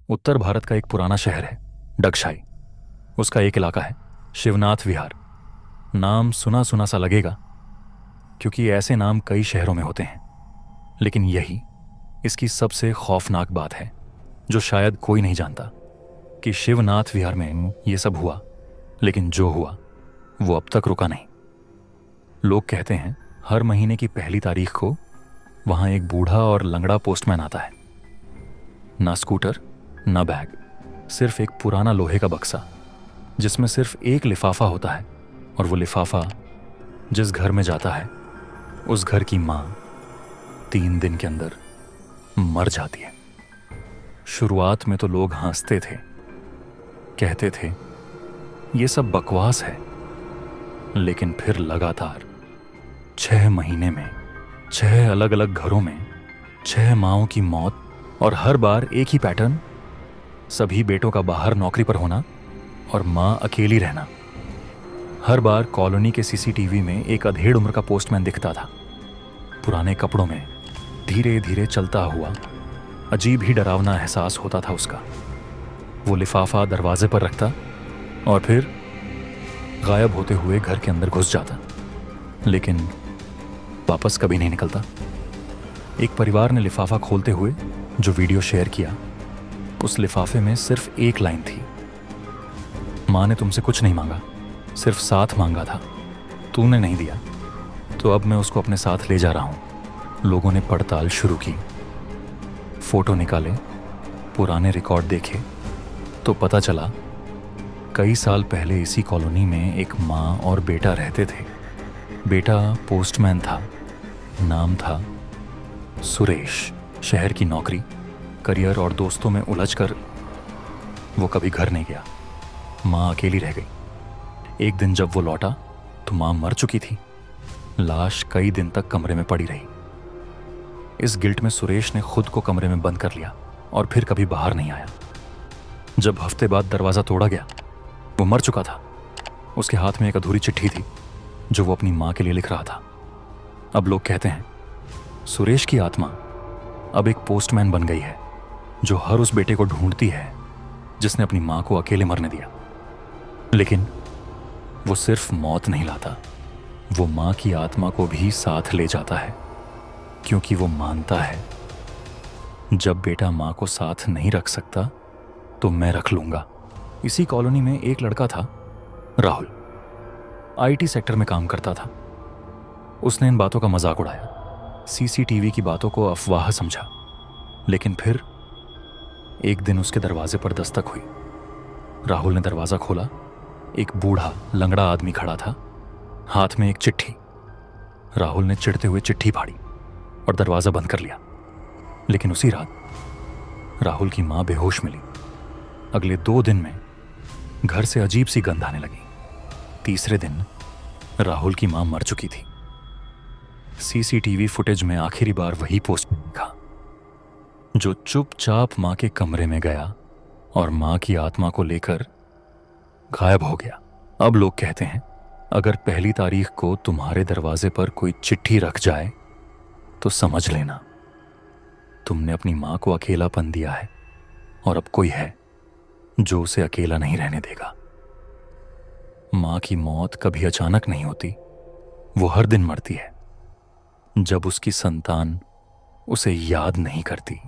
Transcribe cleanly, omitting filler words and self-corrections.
उत्तर भारत का एक पुराना शहर है डगशाई। उसका एक इलाका है शिवनाथ विहार। नाम सुना सुना सा लगेगा क्योंकि ऐसे नाम कई शहरों में होते हैं, लेकिन यही इसकी सबसे खौफनाक बात है जो शायद कोई नहीं जानता कि शिवनाथ विहार में ये सब हुआ, लेकिन जो हुआ वो अब तक रुका नहीं। लोग कहते हैं हर महीने की पहली तारीख को वहां एक बूढ़ा और लंगड़ा पोस्टमैन आता है। ना स्कूटर ना बैग, सिर्फ एक पुराना लोहे का बक्सा जिसमें सिर्फ एक लिफाफा होता है, और वो लिफाफा जिस घर में जाता है उस घर की मां 3 दिन के अंदर मर जाती है। शुरुआत में तो लोग हंसते थे, कहते थे ये सब बकवास है, लेकिन फिर लगातार 6 महीने में 6 अलग अलग घरों में 6 माँओं की मौत, और हर बार एक ही पैटर्न, सभी बेटों का बाहर नौकरी पर होना और माँ अकेली रहना। हर बार कॉलोनी के सीसीटीवी में एक अधेड़ उम्र का पोस्टमैन दिखता था, पुराने कपड़ों में, धीरे धीरे चलता हुआ। अजीब ही डरावना एहसास होता था उसका। वो लिफाफा दरवाजे पर रखता और फिर गायब होते हुए घर के अंदर घुस जाता, लेकिन वापस कभी नहीं निकलता। एक परिवार ने लिफाफा खोलते हुए जो वीडियो शेयर किया, उस लिफाफे में सिर्फ एक लाइन थी, माँ ने तुमसे कुछ नहीं मांगा, सिर्फ साथ मांगा था, तूने नहीं दिया, तो अब मैं उसको अपने साथ ले जा रहा हूं। लोगों ने पड़ताल शुरू की, फोटो निकाले, पुराने रिकॉर्ड देखे, तो पता चला कई साल पहले इसी कॉलोनी में एक माँ और बेटा रहते थे। बेटा पोस्टमैन था, नाम था सुरेश। शहर की नौकरी, करियर और दोस्तों में उलझकर वो कभी घर नहीं गया। माँ अकेली रह गई। एक दिन जब वो लौटा तो माँ मर चुकी थी। लाश कई दिन तक कमरे में पड़ी रही। इस गिल्ट में सुरेश ने खुद को कमरे में बंद कर लिया और फिर कभी बाहर नहीं आया। जब हफ्ते बाद दरवाज़ा तोड़ा गया, वो मर चुका था। उसके हाथ में एक अधूरी चिट्ठी थी जो वो अपनी माँ के लिए लिख रहा था। अब लोग कहते हैं सुरेश की आत्मा अब एक पोस्टमैन बन गई है जो हर उस बेटे को ढूंढती है जिसने अपनी माँ को अकेले मरने दिया। लेकिन वो सिर्फ मौत नहीं लाता, वो माँ की आत्मा को भी साथ ले जाता है, क्योंकि वो मानता है जब बेटा माँ को साथ नहीं रख सकता तो मैं रख लूंगा। इसी कॉलोनी में एक लड़का था, राहुल। आईटी सेक्टर में काम करता था। उसने इन बातों का मजाक उड़ाया, सीसीटीवी की बातों को अफवाह समझा। लेकिन फिर एक दिन उसके दरवाजे पर दस्तक हुई। राहुल ने दरवाजा खोला। एक बूढ़ा लंगड़ा आदमी खड़ा था, हाथ में एक चिट्ठी। राहुल ने चिढ़ते हुए चिट्ठी फाड़ी और दरवाजा बंद कर लिया। लेकिन उसी रात राहुल की मां बेहोश मिली। अगले 2 दिन में घर से अजीब सी गंध आने लगी। तीसरे दिन राहुल की मां मर चुकी थी। सीसीटीवी फुटेज में आखिरी बार वही पोस्टमैन दिखा जो चुपचाप मां के कमरे में गया और मां की आत्मा को लेकर गायब हो गया। अब लोग कहते हैं अगर पहली तारीख को तुम्हारे दरवाजे पर कोई चिट्ठी रख जाए तो समझ लेना तुमने अपनी मां को अकेलापन दिया है, और अब कोई है जो उसे अकेला नहीं रहने देगा। मां की मौत कभी अचानक नहीं होती, वो हर दिन मरती है जब उसकी संतान उसे याद नहीं करती।